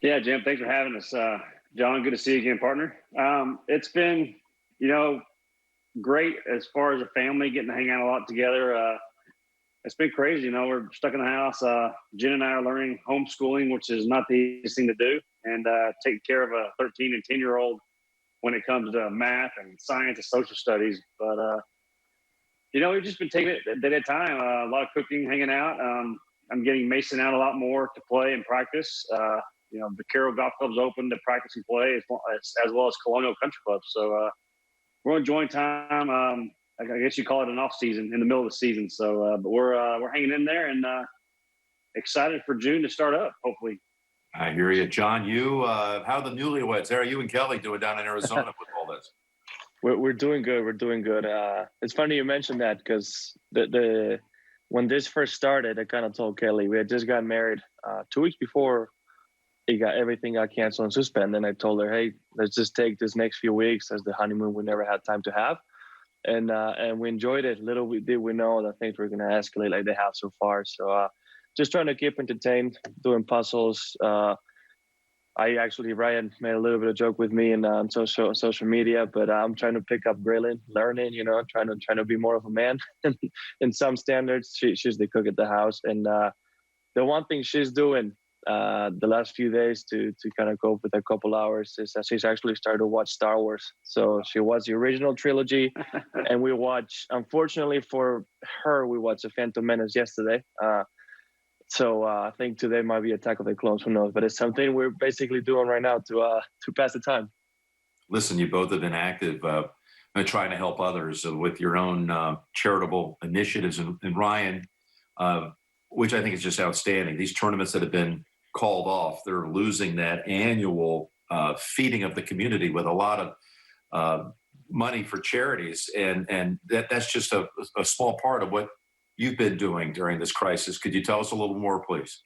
Yeah, Jim, thanks for having us. John, good to see you again, partner. It's been, great as far as a family getting to hang out a lot together. It's been crazy. We're stuck in the house. Jen and I are learning homeschooling, which is not the easiest thing to do, and taking care of a 13 and 10-year-old when it comes to math and science and social studies. But, we've just been taking it a day at a time. A lot of cooking, hanging out. I'm getting Mason out a lot more to play and practice. The Carroll Golf Club's open to practice and play, as well as Colonial Country Club. So we're enjoying time. I guess you call it an off season in the middle of the season. So, but we're hanging in there and excited for June to start up, hopefully. I hear you, John. How are the newlyweds? How are you and Kelly doing down in Arizona with all this? We're doing good. We're doing good. It's funny you mentioned that because when this first started, I kind of told Kelly we had just gotten married 2 weeks before everything got canceled and suspended. And I told her, hey, let's just take this next few weeks as the honeymoon we never had time to have. And we enjoyed it. Little did we know that things were going to escalate like they have so far. So just trying to keep entertained, doing puzzles. Ryan made a little bit of joke with me on social media, but I'm trying to pick up grilling, learning, trying to be more of a man in some standards. She's the cook at the house. And the one thing she's doing the last few days to kind of cope with a couple hours is that she's actually started to watch Star Wars. So she watched the original trilogy and unfortunately for her, we watched The Phantom Menace yesterday. So I think today might be Attack of the Clones, who knows? But it's something we're basically doing right now to pass the time. Listen, you both have been active trying to help others with your own charitable initiatives. And Ryan, which I think is just outstanding, these tournaments that have been called off, they're losing that annual feeding of the community with a lot of money for charities. And that's just a small part of what you've been doing during this crisis. Could you tell us a little more, please?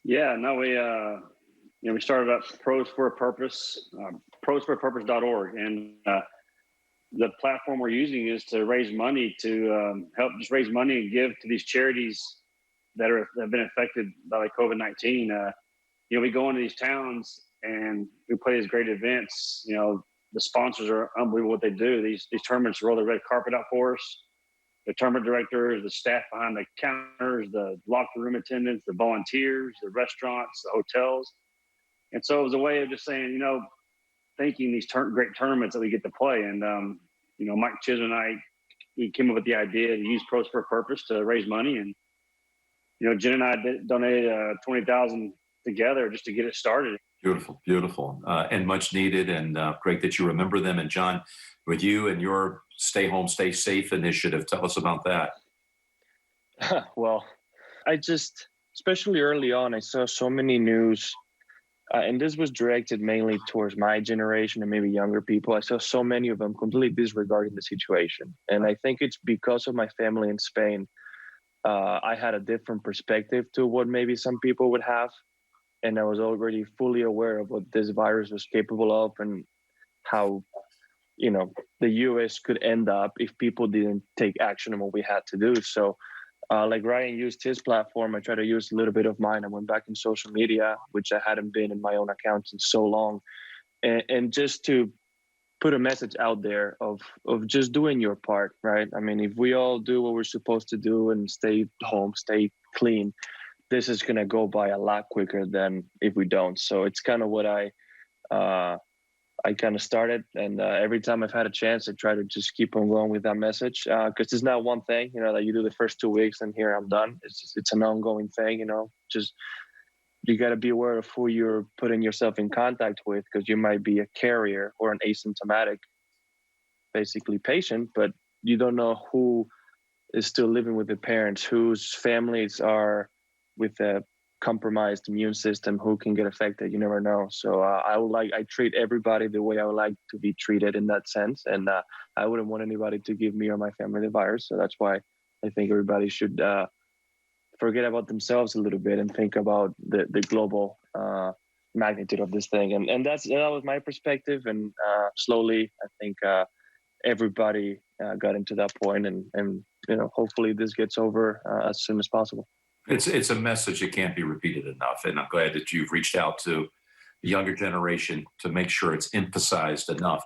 Yeah, no, we started up Pros for a Purpose, prosforapurpose.org. And the platform we're using is to raise money to help just raise money and give to these charities that have been affected by COVID-19. We go into these towns and we play these great events. The sponsors are unbelievable what they do. These tournaments roll the red carpet out for us. The tournament directors, the staff behind the counters, the locker room attendants, the volunteers, the restaurants, the hotels. And so it was a way of just saying, thanking these great tournaments that we get to play. And, Mike Chisholm and I, we came up with the idea to use Pros for a Purpose to raise money. And, Jen and I donated $20,000 together just to get it started. Beautiful, beautiful, and much needed, and great that you remember them. And John, with you and your Stay Home, Stay Safe initiative, tell us about that. Well, especially early on, I saw so many news, and this was directed mainly towards my generation and maybe younger people. I saw so many of them completely disregarding the situation. And I think it's because of my family in Spain. I had a different perspective to what maybe some people would have. And I was already fully aware of what this virus was capable of and how, the U.S. could end up if people didn't take action on what we had to do. So like Ryan used his platform, I tried to use a little bit of mine. I went back in social media, which I hadn't been in my own account in so long. And just to put a message out there of just doing your part, right? I mean, if we all do what we're supposed to do and stay home, stay clean, this is going to go by a lot quicker than if we don't. So it's kind of what I kind of started. And every time I've had a chance, I try to just keep on going with that message. Because it's not one thing, that you do the first 2 weeks and here I'm done. It's an ongoing thing, just you got to be aware of who you're putting yourself in contact with, because you might be a carrier or an asymptomatic, basically patient, but you don't know who is still living with the parents, whose families are with a compromised immune system, who can get affected. You never know. So I treat everybody the way I would like to be treated in that sense. And I wouldn't want anybody to give me or my family the virus. So that's why I think everybody should forget about themselves a little bit and think about the global magnitude of this thing. And that was my perspective. And slowly, I think everybody got into that point. And hopefully this gets over as soon as possible. It's a message that can't be repeated enough, and I'm glad that you've reached out to the younger generation to make sure it's emphasized enough.